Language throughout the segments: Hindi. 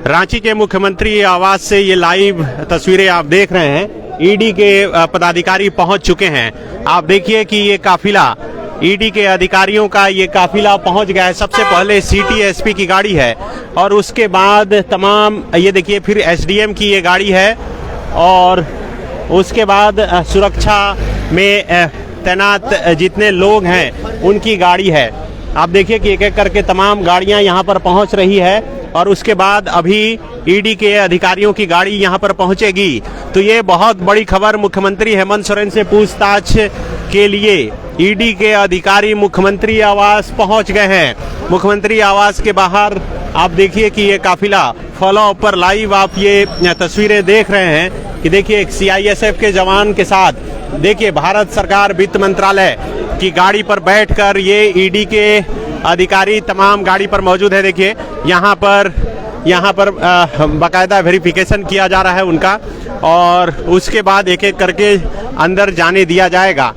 रांची के मुख्यमंत्री आवास से ये लाइव तस्वीरें आप देख रहे हैं। ईडी के पदाधिकारी पहुंच चुके हैं। आप देखिए कि ये काफिला ईडी के अधिकारियों का ये काफिला पहुंच गया है। सबसे पहले सिटी एसपी की गाड़ी है और उसके बाद तमाम ये देखिए फिर एसडीएम की ये गाड़ी है और उसके बाद सुरक्षा में तैनात जितने लोग हैं उनकी गाड़ी है। आप देखिए कि एक एक करके तमाम गाड़ियां यहां पर पहुंच रही है और उसके बाद अभी ईडी के अधिकारियों की गाड़ी यहां पर पहुंचेगी। तो ये बहुत बड़ी खबर, मुख्यमंत्री हेमंत सोरेन से पूछताछ के लिए ईडी के अधिकारी मुख्यमंत्री आवास पहुंच गए हैं। मुख्यमंत्री आवास के बाहर आप देखिए कि ये काफिला फॉलो अप पर लाइव आप ये तस्वीरें देख रहे हैं कि देखिए एक सीआईएसएफ के जवान के साथ देखिए भारत सरकार वित्त मंत्रालय की गाड़ी पर बैठकर ये ईडी के अधिकारी तमाम गाड़ी पर मौजूद है। देखिए यहाँ पर बाकायदा वेरिफिकेशन किया जा रहा है उनका और उसके बाद एक एक करके अंदर जाने दिया जाएगा।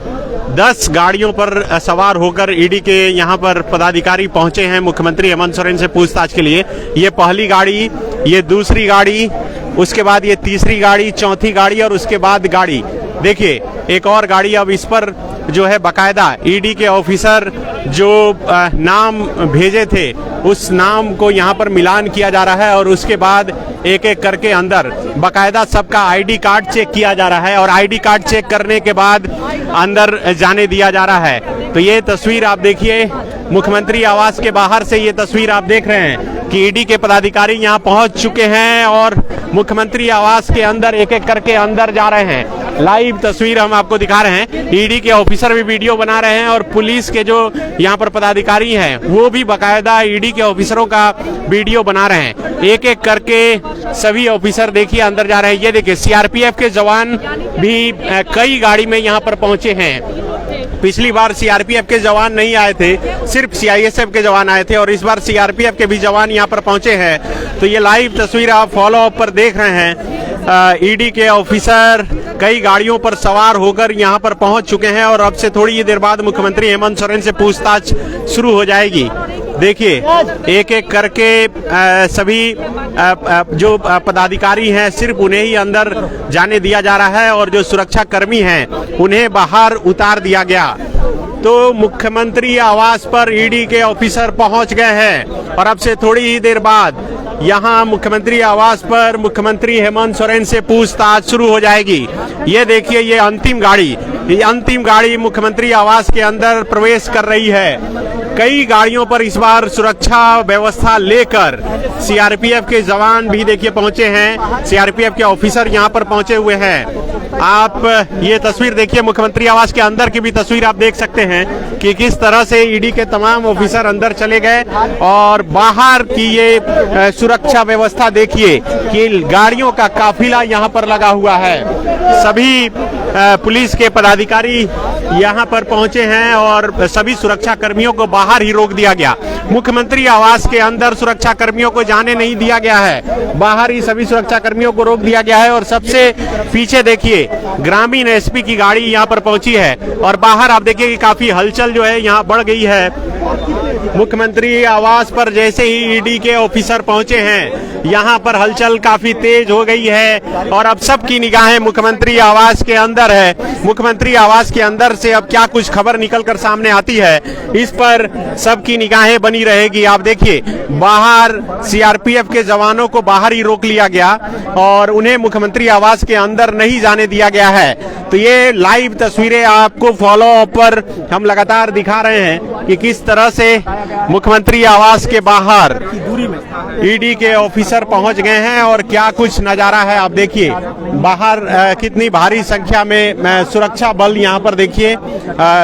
10 गाड़ियों पर सवार होकर ईडी के यहाँ पर पदाधिकारी पहुंचे हैं मुख्यमंत्री हेमंत सोरेन से पूछताछ के लिए। ये पहली गाड़ी, ये दूसरी गाड़ी, उसके बाद ये तीसरी गाड़ी, चौथी गाड़ी और उसके बाद गाड़ी देखिए एक और गाड़ी। अब इस पर जो है बाकायदा ईडी के ऑफिसर जो नाम भेजे थे उस नाम को यहाँ पर मिलान किया जा रहा है और उसके बाद एक एक करके अंदर बाकायदा सबका आईडी कार्ड चेक किया जा रहा है और आईडी कार्ड चेक करने के बाद अंदर जाने दिया जा रहा है। तो ये तस्वीर आप देखिए मुख्यमंत्री आवास के बाहर से ये तस्वीर आप देख रहे हैं कि ईडी के पदाधिकारी यहाँ पहुंच चुके हैं और मुख्यमंत्री आवास के अंदर एक एक करके अंदर जा रहे हैं। लाइव तस्वीर हम आपको दिखा रहे हैं। ईडी के ऑफिसर भी वीडियो बना रहे हैं और पुलिस के जो यहाँ पर पदाधिकारी हैं वो भी बाकायदा ईडी के ऑफिसरों का वीडियो बना रहे हैं। एक एक करके सभी ऑफिसर देखिए अंदर जा रहे हैं। ये देखिए सीआरपीएफ के जवान भी कई गाड़ी में यहाँ पर पहुंचे हैं। पिछली बार सीआरपीएफ के जवान नहीं आए थे, सिर्फ सीआईएसएफ के जवान आए थे और इस बार सीआरपीएफ के भी जवान यहाँ पर पहुंचे हैं। तो ये लाइव तस्वीर आप फॉलो अप पर देख रहे हैं। ईडी के ऑफिसर कई गाड़ियों पर सवार होकर यहाँ पर पहुंच चुके हैं और अब से थोड़ी ही देर बाद मुख्यमंत्री हेमंत सोरेन से पूछताछ शुरू हो जाएगी। देखिए एक एक करके सभी जो पदाधिकारी हैं सिर्फ उन्हें ही अंदर जाने दिया जा रहा है और जो सुरक्षा कर्मी हैं उन्हें बाहर उतार दिया गया। तो मुख्यमंत्री आवास पर ईडी के ऑफिसर पहुंच गए हैं और अब से थोड़ी ही देर बाद यहाँ मुख्यमंत्री आवास पर मुख्यमंत्री हेमंत सोरेन से पूछताछ शुरू हो जाएगी। ये देखिए ये अंतिम गाड़ी मुख्यमंत्री आवास के अंदर प्रवेश कर रही है। कई गाड़ियों पर इस बार सुरक्षा व्यवस्था लेकर सीआरपीएफ के जवान भी देखिए पहुंचे हैं। सीआरपीएफ के ऑफिसर यहाँ पर पहुंचे हुए हैं। आप ये तस्वीर देखिए, मुख्यमंत्री आवास के अंदर की भी तस्वीर आप देख सकते हैं कि किस तरह से ईडी के तमाम ऑफिसर अंदर चले गए और बाहर की ये सुरक्षा व्यवस्था देखिए कि गाड़ियों का काफिला यहाँ पर लगा हुआ है। सभी पुलिस के पदाधिकारी यहाँ पर पहुंचे हैं और सभी सुरक्षा कर्मियों को बाहर ही रोक दिया गया। मुख्यमंत्री आवास के अंदर सुरक्षा कर्मियों को जाने नहीं दिया गया है, बाहर ही सभी सुरक्षा कर्मियों को रोक दिया गया है। और सबसे पीछे देखिए ग्रामीण एसपी की गाड़ी यहाँ पर पहुंची है और बाहर आप देखिए कि काफी हलचल जो है यहाँ बढ़ गई है। मुख्यमंत्री आवास पर जैसे ही ईडी के ऑफिसर पहुंचे हैं यहाँ पर हलचल काफी तेज हो गई है और अब सबकी निगाहें मुख्यमंत्री आवास के अंदर है। मुख्यमंत्री आवास के अंदर से अब क्या कुछ खबर निकलकर सामने आती है इस पर सबकी निगाहें बनी रहेगी। आप देखिए बाहर सीआरपीएफ के जवानों को बाहर ही रोक लिया गया और उन्हें मुख्यमंत्री आवास के अंदर नहीं जाने दिया गया है। तो ये लाइव तस्वीरें आपको फॉलो अप पर हम लगातार दिखा रहे हैं कि किस तरह से मुख्यमंत्री आवास के बाहर ईडी के ऑफिसर पहुंच गए हैं और क्या कुछ नजारा है। आप देखिए बाहर कितनी भारी संख्या में सुरक्षा बल यहाँ पर देखिए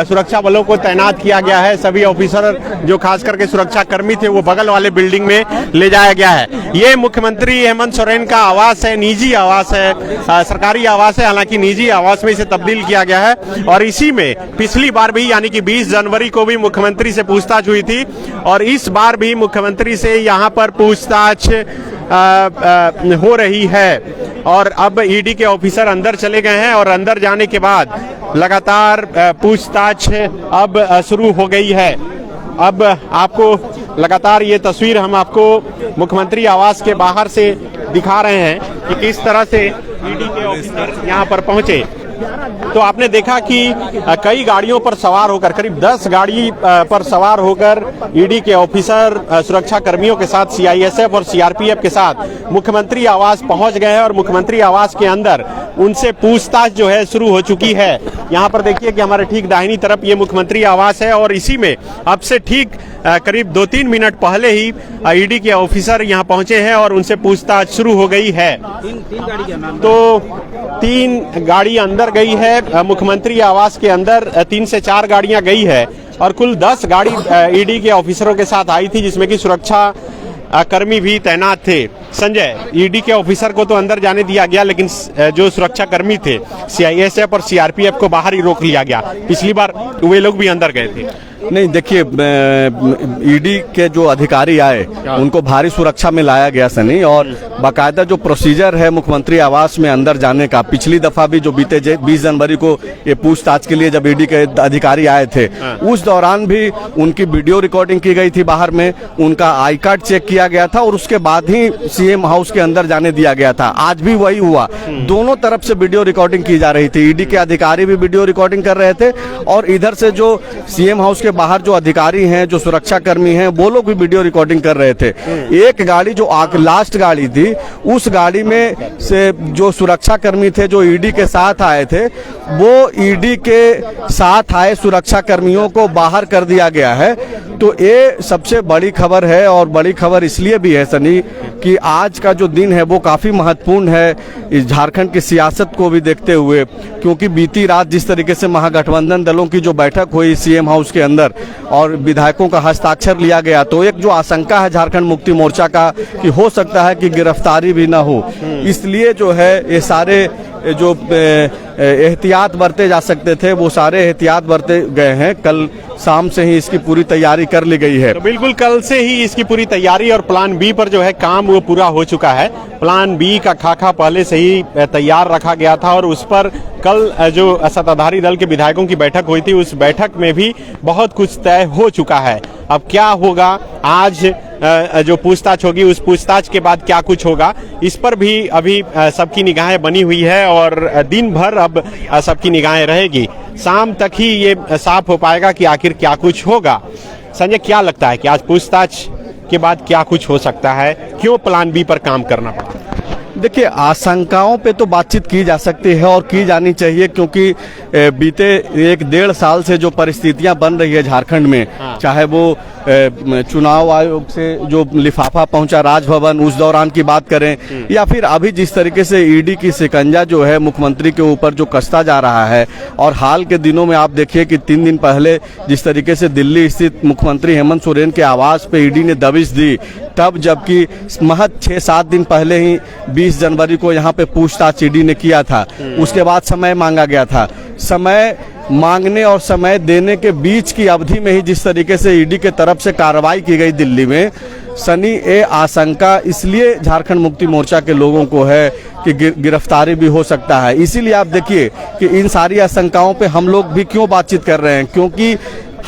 सुरक्षा बलों को तैनात किया गया है। सभी ऑफिसर जो खास करके सुरक्षा कर्मी थे वो बगल वाले बिल्डिंग में ले जाया गया है। ये मुख्यमंत्री हेमंत सोरेन का आवास है, निजी आवास है, सरकारी आवास है, हालांकि निजी आवास में इसे तब्दील किया गया है और इसी में पिछली बार भी यानी कि 20 जनवरी को भी मुख्यमंत्री से पूछताछ हुई थी और इस बार भी मुख्यमंत्री से यहाँ पर पूछताछ हो रही है। और अब ईडी के ऑफिसर अंदर चले गए हैं और अंदर जाने के बाद लगातार पूछताछ अब शुरू हो गई है। अब आपको लगातार ये तस्वीर हम आपको मुख्यमंत्री आवास के बाहर से दिखा रहे हैं कि किस तरह से ईडी के ऑफिसर यहाँ पर पहुंचे। तो आपने देखा कि कई गाड़ियों पर सवार होकर, करीब 10 गाड़ी पर सवार होकर ईडी के ऑफिसर सुरक्षा कर्मियों के साथ सीआईएसएफ और सीआरपीएफ के साथ मुख्यमंत्री आवास पहुंच गए हैं और मुख्यमंत्री आवास के अंदर उनसे पूछताछ जो है शुरू हो चुकी है। यहाँ पर देखिए कि हमारे ठीक दाहिनी तरफ ये मुख्यमंत्री आवास है और इसी में अब से ठीक करीब 2-3 मिनट पहले ही ईडी के ऑफिसर यहाँ पहुंचे हैं और उनसे पूछताछ शुरू हो गई है। तो 3 गाड़ी अंदर गई है मुख्यमंत्री आवास के अंदर, 3 से 4 गाड़ियां गई है और कुल 10 गाड़ी ईडी के ऑफिसरों के साथ आई थी, जिसमें कि सुरक्षा कर्मी भी तैनात थे। संजय, ईडी के ऑफिसर को तो अंदर जाने दिया गया, लेकिन जो सुरक्षा कर्मी थे सीआईएसएफ और सीआरपीएफ को बाहर ही रोक लिया गया। पिछली बार वे लोग भी अंदर गए थे। नहीं, देखिए, ईडी के जो अधिकारी आए उनको भारी सुरक्षा में लाया गया सनी, और बाकायदा जो प्रोसीजर है मुख्यमंत्री आवास में अंदर जाने का, पिछली दफा भी जो बीते 20 जनवरी को ये पूछताछ के लिए जब ईडी के अधिकारी आए थे, उस दौरान भी उनकी वीडियो रिकॉर्डिंग की गई थी बाहर में, उनका आई कार्ड चेक किया गया था और उसके बाद ही सीएम हाउस के अंदर जाने दिया गया था। आज भी वही हुआ, दोनों तरफ से वीडियो रिकॉर्डिंग की जा रही थी। ईडी के अधिकारी भी वीडियो रिकॉर्डिंग कर रहे थे और इधर से जो सीएम हाउस के बाहर जो अधिकारी हैं, जो सुरक्षा कर्मी हैं, वो लोग भी वीडियो रिकॉर्डिंग कर रहे थे। एक गाड़ी जो लास्ट गाड़ी थी, उस गाड़ी में से जो सुरक्षा कर्मी थे जो ईडी के साथ आए थे, वो ईडी के साथ आए सुरक्षा कर्मियों को बाहर कर दिया गया है। तो ये सबसे बड़ी खबर है, और बड़ी खबर इसलिए भी है सनी कि आज का जो दिन है वो काफी महत्वपूर्ण है इस झारखंड की सियासत को भी देखते हुए, क्योंकि बीती रात जिस तरीके से महागठबंधन दलों की जो बैठक हुई सीएम हाउस के अंदर और विधायकों का हस्ताक्षर लिया गया, तो एक जो आशंका है झारखंड मुक्ति मोर्चा का कि हो सकता है कि गिरफ्तारी भी ना हो, इसलिए जो है ये सारे जो एहतियात बरते जा सकते थे वो सारे एहतियात बरते गए हैं। कल शाम से ही इसकी पूरी तैयारी कर ली गई है। तो बिल्कुल कल से ही इसकी पूरी तैयारी और प्लान बी पर जो है काम वो पूरा हो चुका है। प्लान बी का खाका पहले से ही तैयार रखा गया था और उस पर कल जो सत्ताधारी दल के विधायकों की बैठक हुई थी, उस बैठक में भी बहुत कुछ तय हो चुका है। अब क्या होगा, आज जो पूछताछ होगी, उस पूछताछ के बाद क्या कुछ होगा, इस पर भी अभी सबकी निगाहें बनी हुई है और दिन भर अब सबकी निगाहें रहेगी। शाम तक ही ये साफ हो पाएगा कि आखिर क्या कुछ होगा। संजय, क्या लगता है कि आज पूछताछ के बाद क्या कुछ हो सकता है? क्यों प्लान बी पर काम करना पड़ा? देखिए, आशंकाओं पे तो बातचीत की जा सकती है और की जानी चाहिए, क्योंकि बीते 1-1.5 साल से जो परिस्थितियां बन रही है झारखंड में, चाहे वो चुनाव आयोग से जो लिफाफा पहुंचा राजभवन, उस दौरान की बात करें, या फिर अभी जिस तरीके से ईडी की शिकंजा जो है मुख्यमंत्री के ऊपर जो कसता जा रहा है, और हाल के दिनों में आप देखिए कि 3 दिन पहले जिस तरीके से दिल्ली स्थित मुख्यमंत्री हेमंत सोरेन के आवास पे ईडी ने दबिश दी, तब जबकि महज 6-7 दिन पहले ही 20 जनवरी को यहाँ पे पूछताछ ईडी ने किया था, उसके बाद समय मांगा गया था। समय मांगने और समय देने के बीच की अवधि में ही जिस तरीके से ईडी के तरफ से कार्रवाई की गई दिल्ली में, सनी, ये आशंका इसलिए झारखंड मुक्ति मोर्चा के लोगों को है कि गिरफ्तारी भी हो सकता है। इसीलिए आप देखिए कि इन सारी आशंकाओं पे हम लोग भी क्यों बातचीत कर रहे हैं, क्योंकि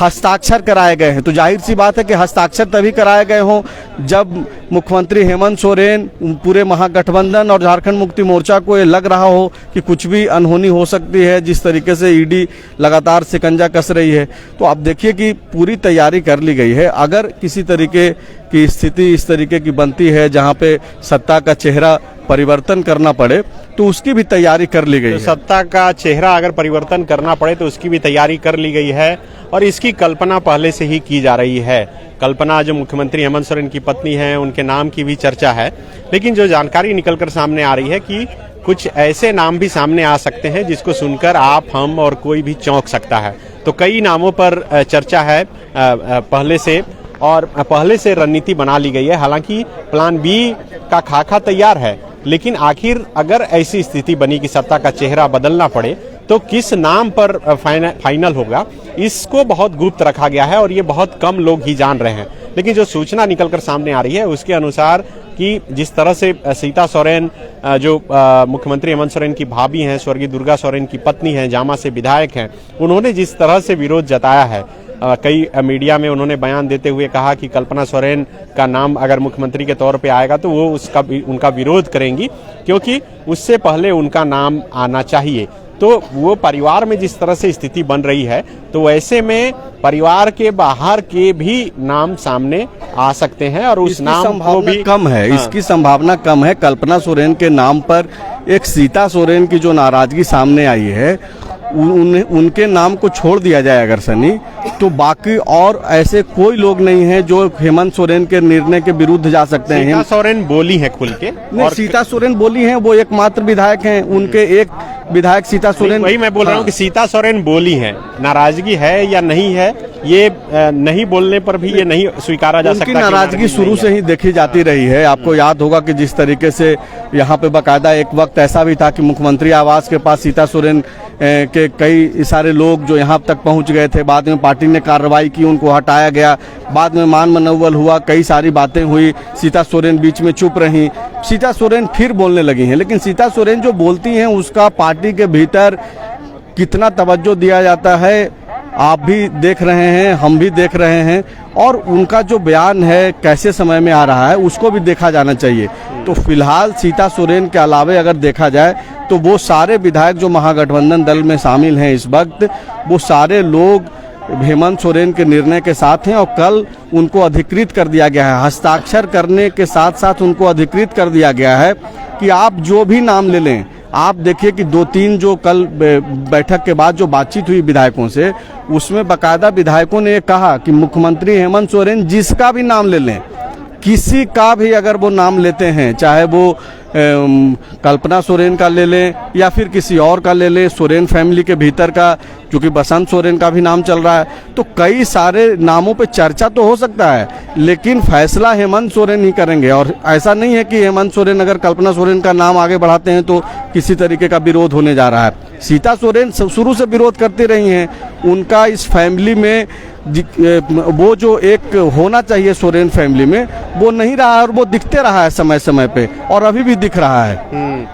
हस्ताक्षर कराए गए हैं। तो जाहिर सी बात है कि हस्ताक्षर तभी कराए गए हों जब मुख्यमंत्री हेमंत सोरेन, पूरे महागठबंधन और झारखंड मुक्ति मोर्चा को ये लग रहा हो कि कुछ भी अनहोनी हो सकती है, जिस तरीके से ईडी लगातार शिकंजा कस रही है। तो आप देखिए कि पूरी तैयारी कर ली गई है। अगर किसी तरीके की स्थिति इस तरीके की बनती है जहां पे सत्ता का चेहरा परिवर्तन करना पड़े, तो उसकी भी तैयारी कर ली गई है। सत्ता का चेहरा अगर परिवर्तन करना पड़े तो उसकी भी तैयारी कर ली गई है और इसकी कल्पना पहले से ही की जा रही है। कल्पना जो मुख्यमंत्री हेमंत सोरेन की पत्नी है, उनके नाम की भी चर्चा है, लेकिन जो जानकारी निकलकर सामने आ रही है कि कुछ ऐसे नाम भी सामने आ सकते हैं जिसको सुनकर आप, हम और कोई भी चौंक सकता है। तो कई नामों पर चर्चा है पहले से, और पहले से रणनीति बना ली गई है। हालांकि प्लान बी का खाका तैयार है, लेकिन आखिर अगर ऐसी स्थिति बनी कि सत्ता का चेहरा बदलना पड़े तो किस नाम पर फाइनल होगा, इसको बहुत गुप्त रखा गया है और ये बहुत कम लोग ही जान रहे हैं। लेकिन जो सूचना निकलकर सामने आ रही है उसके अनुसार कि जिस तरह से सीता सोरेन जो मुख्यमंत्री हेमंत सोरेन की भाभी हैं, स्वर्गीय दुर्गा सोरेन की पत्नी हैं, जामा से विधायक हैं, उन्होंने जिस तरह से विरोध जताया है, कई मीडिया में उन्होंने बयान देते हुए कहा कि कल्पना सोरेन का नाम अगर मुख्यमंत्री के तौर पे आएगा तो वो उनका विरोध करेंगी, क्योंकि उससे पहले उनका नाम आना चाहिए। तो वो परिवार में जिस तरह से स्थिति बन रही है, तो ऐसे में परिवार के बाहर के भी नाम सामने आ सकते हैं और उस नाम को भी कम है। हाँ। इसकी संभावना कम है। कल्पना सोरेन के नाम पर एक सीता सोरेन की जो नाराजगी सामने आई है, उनके नाम को छोड़ दिया जाए अगर सनी, तो बाकी और ऐसे कोई लोग नहीं हैं जो हेमंत सोरेन के निर्णय के विरुद्ध जा सकते हैं। सीता सोरेन बोली है खुल के, और सीता सोरेन बोली हैं, वो एकमात्र विधायक हैं, उनके एक विधायक सीता सोरेन। वही मैं बोल रहा हूँ कि सीता सोरेन बोली है, नाराजगी है या नहीं है ये नहीं बोलने पर भी ये नहीं स्वीकारा जा सकता। उनकी नाराजगी शुरू से ही देखी जाती रही है। आपको याद होगा कि जिस तरीके से यहाँ पे बाकायदा एक वक्त ऐसा भी था कि मुख्यमंत्री आवास के पास सीता सोरेन के कई सारे लोग जो यहाँ तक पहुँच गए थे, बाद में पार्टी ने कार्रवाई की, उनको हटाया गया, बाद में मान मनौवल हुआ, कई सारी बातें हुई, सीता सोरेन बीच में चुप रहीं, सीता सोरेन फिर बोलने लगी हैं। लेकिन सीता सोरेन जो बोलती हैं उसका पार्टी के भीतर कितना तवज्जो दिया जाता है आप भी देख रहे हैं, हम भी देख रहे हैं, और उनका जो बयान है कैसे समय में आ रहा है उसको भी देखा जाना चाहिए। तो फिलहाल सीता सोरेन के अलावे अगर देखा जाए तो वो सारे विधायक जो महागठबंधन दल में शामिल हैं इस वक्त, वो सारे लोग हेमंत सोरेन के निर्णय के साथ हैं और कल उनको अधिकृत कर दिया गया है। हस्ताक्षर करने के साथ साथ उनको अधिकृत कर दिया गया है कि आप जो भी नाम ले लें। आप देखिए कि 2-3 जो कल बैठक के बाद जो बातचीत हुई विधायकों से, उसमें बाकायदा विधायकों ने कहा कि मुख्यमंत्री हेमंत सोरेन जिसका भी नाम ले लें, किसी का भी अगर वो नाम लेते हैं, चाहे वो कल्पना सोरेन का ले लें या फिर किसी और का ले लें, सोरेन फैमिली के भीतर का, क्योंकि बसंत सोरेन का भी नाम चल रहा है, तो कई सारे नामों पे चर्चा तो हो सकता है, लेकिन फैसला हेमंत सोरेन ही करेंगे। और ऐसा नहीं है कि हेमंत सोरेन अगर कल्पना सोरेन का नाम आगे बढ़ाते हैं तो किसी तरीके का विरोध होने जा रहा है। सीता सोरेन शुरू से विरोध करती रही हैं। उनका इस फैमिली में वो जो एक होना चाहिए सोरेन फैमिली में, वो नहीं रहा और वो दिखते रहा है समय समय पे, और अभी भी दिख रहा है।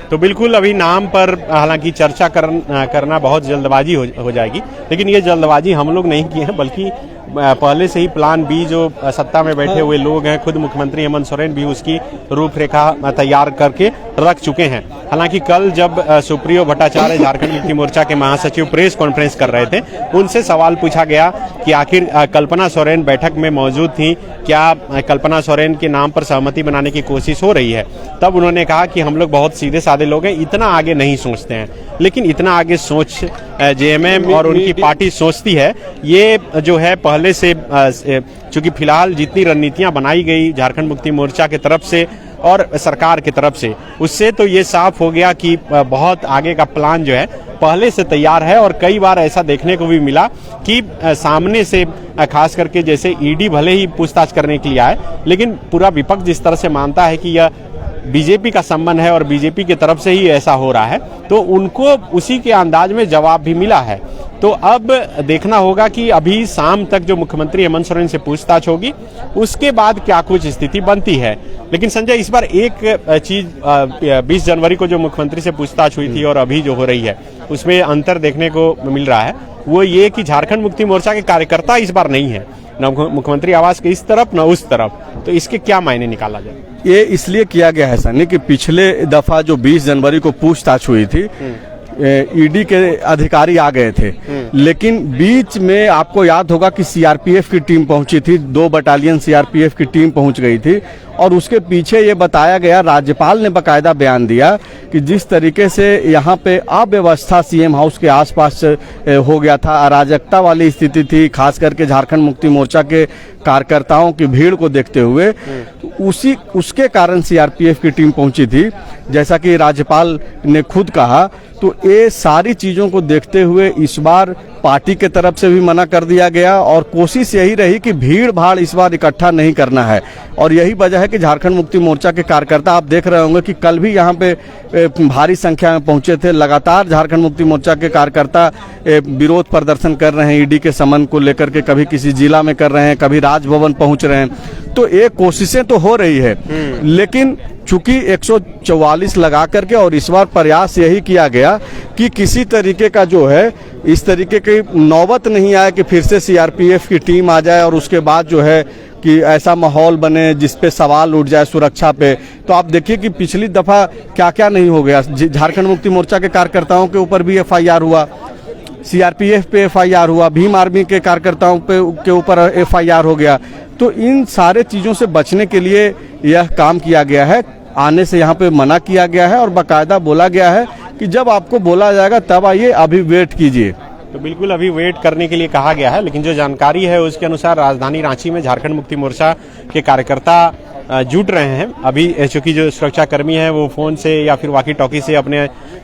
तो बिल्कुल अभी नाम पर हालांकि चर्चा करना बहुत जल्दबाजी हो जाएगी, लेकिन ये जल्दबाजी हम लोग नहीं किए हैं, बल्कि पहले से ही प्लान बी जो सत्ता में बैठे हुए लोग हैं, खुद मुख्यमंत्री हेमंत सोरेन भी उसकी रूपरेखा तैयार करके रख चुके हैं। हालांकि कल जब सुप्रियो भट्टाचार्य झारखंड मुक्ति मोर्चा के महासचिव प्रेस कॉन्फ्रेंस कर रहे थे, उनसे सवाल पूछा गया कि आखिर कल्पना सोरेन बैठक में मौजूद थी, क्या कल्पना सोरेन के नाम पर सहमति बनाने की कोशिश हो रही है? तब उन्होंने कहा कि हम लोग बहुत सीधे साधे लोग हैं, इतना आगे नहीं सोचते हैं। लेकिन इतना आगे सोच जेएमएम और उनकी पार्टी सोचती है। ये जो है पहले से चूंकि फिलहाल जितनी रणनीतियां बनाई गई झारखंड मुक्ति मोर्चा की तरफ से और सरकार की तरफ से, उससे तो ये साफ हो गया कि बहुत आगे का प्लान जो है पहले से तैयार है। और कई बार ऐसा देखने को भी मिला कि सामने से खास करके जैसे ईडी भले ही पूछताछ करने के लिए आए, लेकिन पूरा विपक्ष जिस तरह से मानता है कि यह बीजेपी का संबंध है और बीजेपी की तरफ से ही ऐसा हो रहा है, तो उनको उसी के अंदाज में जवाब भी मिला है। तो अब देखना होगा कि अभी शाम तक जो मुख्यमंत्री हेमंत सोरेन से पूछताछ होगी, उसके बाद क्या कुछ स्थिति बनती है। लेकिन संजय, इस बार एक चीज 20 जनवरी को जो मुख्यमंत्री से पूछताछ हुई थी और अभी जो हो रही है, उसमें अंतर देखने को मिल रहा है। वो ये कि झारखंड मुक्ति मोर्चा के कार्यकर्ता इस बार नहीं है, न मुख्यमंत्री आवास के इस तरफ न उस तरफ। तो इसके क्या मायने निकाला जाए? ये इसलिए किया गया है सनी कि पिछले दफा जो 20 जनवरी को पूछताछ हुई थी, ईडी के अधिकारी आ गए थे, लेकिन बीच में आपको याद होगा कि सीआरपीएफ की टीम पहुंची थी, 2 बटालियन सीआरपीएफ की टीम पहुंच गई थी। और उसके पीछे ये बताया गया, राज्यपाल ने बकायदा बयान दिया कि जिस तरीके से यहाँ पे अव्यवस्था सीएम हाउस के आसपास हो गया था, अराजकता वाली स्थिति थी, खास करके झारखंड मुक्ति मोर्चा के कार्यकर्ताओं की भीड़ को देखते हुए, उसके कारण सीआरपीएफ की टीम पहुंची थी, जैसा कि राज्यपाल ने खुद कहा। तो ये सारी चीज़ों को देखते हुए इस बार पार्टी के तरफ से भी मना कर दिया गया और कोशिश यही रही कि भीड़ भाड़ इस बार इकट्ठा नहीं करना है। और यही वजह है कि झारखंड मुक्ति मोर्चा के कार्यकर्ता, आप देख रहे होंगे कि कल भी यहाँ पे भारी संख्या में पहुंचे थे। लगातार झारखंड मुक्ति मोर्चा के कार्यकर्ता विरोध प्रदर्शन कर रहे हैं ईडी के समन को लेकर के, कभी किसी जिला में कर रहे हैं, कभी राजभवन पहुंच रहे हैं। तो ये कोशिशें तो हो रही है, लेकिन चूंकि 144 लगा करके, और इस बार प्रयास यही किया गया कि किसी तरीके का जो है इस तरीके की नौबत नहीं आए कि फिर से सीआरपीएफ की टीम आ जाए और उसके बाद जो है कि ऐसा माहौल बने जिस पे सवाल उठ जाए सुरक्षा पे। तो आप देखिए कि पिछली दफा क्या क्या नहीं हो गया। झारखंड मुक्ति मोर्चा के कार्यकर्ताओं के ऊपर भी एफआईआर हुआ, सीआरपीएफ पे एफआईआर हुआ, भीम आर्मी के कार्यकर्ताओं के ऊपर एफआईआर हो गया। तो इन सारे चीज़ों से बचने के लिए यह काम किया गया है, आने से यहाँ पे मना किया गया है और बाकायदा बोला गया है कि जब आपको बोला जाएगा तब आइए, अभी वेट कीजिए। तो बिल्कुल अभी वेट करने के लिए कहा गया है, लेकिन जो जानकारी है उसके अनुसार राजधानी रांची में झारखंड मुक्ति मोर्चा के कार्यकर्ता जुट रहे हैं। अभी चूंकि जो सुरक्षा कर्मी हैं वो फोन से या फिर वॉकी टॉकी से अपने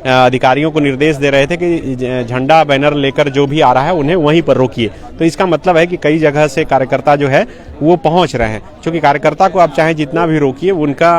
अधिकारियों को निर्देश दे रहे थे कि झंडा बैनर लेकर जो भी आ रहा है उन्हें वहीं पर रोकिए। तो इसका मतलब है कि कई जगह से कार्यकर्ता जो है वो पहुंच रहे हैं। क्योंकि कार्यकर्ता को आप चाहे जितना भी रोकिए, उनका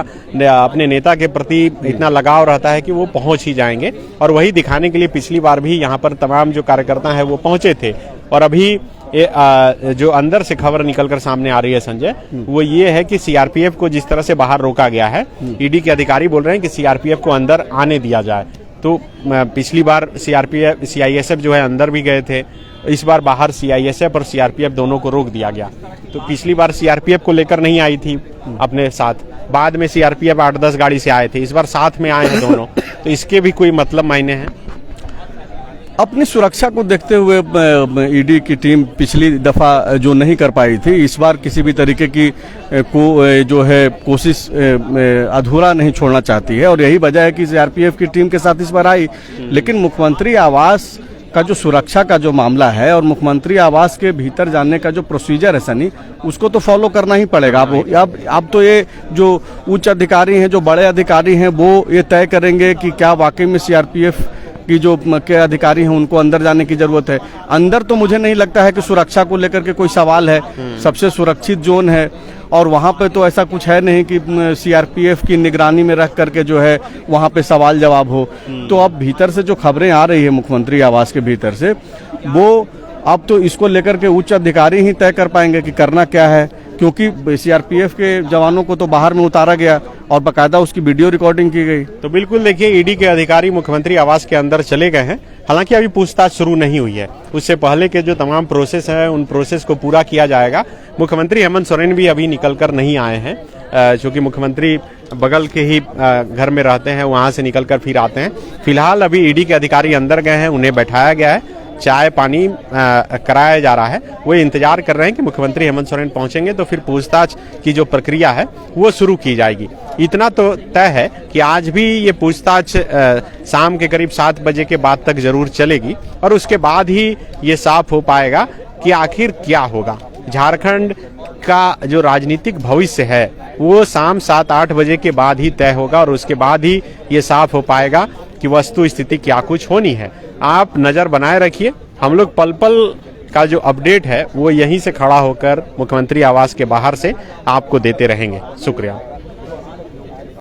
अपने नेता के प्रति इतना लगाव रहता है कि वो पहुंच ही जाएंगे। और वही दिखाने के लिए पिछली बार भी यहाँ पर तमाम जो कार्यकर्ता है वो पहुंचे थे। और अभी जो अंदर से खबर निकलकर सामने आ रही है संजय, वो ये है कि सीआरपीएफ को जिस तरह से बाहर रोका गया है, ईडी के अधिकारी बोल रहे हैं कि सीआरपीएफ को अंदर आने दिया जाए। तो पिछली बार सीआईएसएफ जो है अंदर भी गए थे, इस बार बाहर सीआईएसएफ और सीआरपीएफ दोनों को रोक दिया गया। तो पिछली बार सीआरपीएफ को लेकर नहीं आई थी अपने साथ, बाद में सीआरपीएफ 8-10 गाड़ी से आए थे, इस बार साथ में आए हैं दोनों। तो इसके भी कोई मतलब मायने हैं? अपनी सुरक्षा को देखते हुए ईडी की टीम पिछली दफा जो नहीं कर पाई थी, इस बार किसी भी तरीके की जो है कोशिश अधूरा नहीं छोड़ना चाहती है। और यही वजह है कि सीआरपीएफ की टीम के साथ इस बार आई। लेकिन मुख्यमंत्री आवास का जो सुरक्षा का जो मामला है और मुख्यमंत्री आवास के भीतर जाने का जो प्रोसीजर है सनी, उसको तो फॉलो करना ही पड़ेगा। अब तो ये जो उच्च अधिकारी हैं, जो बड़े अधिकारी हैं, वो ये तय करेंगे कि क्या वाकई में सीआरपीएफ की जो के अधिकारी हैं उनको अंदर जाने की जरूरत है। अंदर तो मुझे नहीं लगता है कि सुरक्षा को लेकर के कोई सवाल है, सबसे सुरक्षित जोन है और वहाँ पे तो ऐसा कुछ है नहीं कि सीआरपीएफ की निगरानी में रख करके जो है वहाँ पे सवाल जवाब हो। तो अब भीतर से जो खबरें आ रही है मुख्यमंत्री आवास के भीतर से, वो अब तो इसको लेकर के उच्च अधिकारी ही तय कर पाएंगे कि करना क्या है। क्योंकि सीआरपीएफ के जवानों को तो बाहर में उतारा गया और बाकायदा उसकी वीडियो रिकॉर्डिंग की गई। तो बिल्कुल देखिए, ईडी के अधिकारी मुख्यमंत्री आवास के अंदर चले गए हैं। हालांकि अभी पूछताछ शुरू नहीं हुई है, उससे पहले के जो तमाम प्रोसेस है उन प्रोसेस को पूरा किया जाएगा। मुख्यमंत्री हेमंत सोरेन भी अभी निकलकर नहीं आए हैं, क्योंकि मुख्यमंत्री बगल के ही घर में रहते हैं, वहां से निकलकर फिर आते हैं। फिलहाल अभी ईडी के अधिकारी अंदर गए हैं, उन्हें बैठाया गया है, चाय पानी कराया जा रहा है। वो इंतजार कर रहे हैं कि मुख्यमंत्री हेमंत सोरेन पहुंचेंगे तो फिर पूछताछ की जो प्रक्रिया है वो शुरू की जाएगी। इतना तो तय है कि आज भी ये पूछताछ शाम के करीब 7 बजे के बाद तक जरूर चलेगी और उसके बाद ही ये साफ हो पाएगा कि आखिर क्या होगा। झारखंड का जो राजनीतिक भविष्य है वो शाम 7-8 बजे के बाद ही तय होगा और उसके बाद ही ये साफ हो पाएगा कि वस्तु स्थिति क्या कुछ होनी है। आप नजर बनाए रखिए, हम लोग पल पल का जो अपडेट है वो यहीं से खड़ा होकर मुख्यमंत्री आवास के बाहर से आपको देते रहेंगे। शुक्रिया।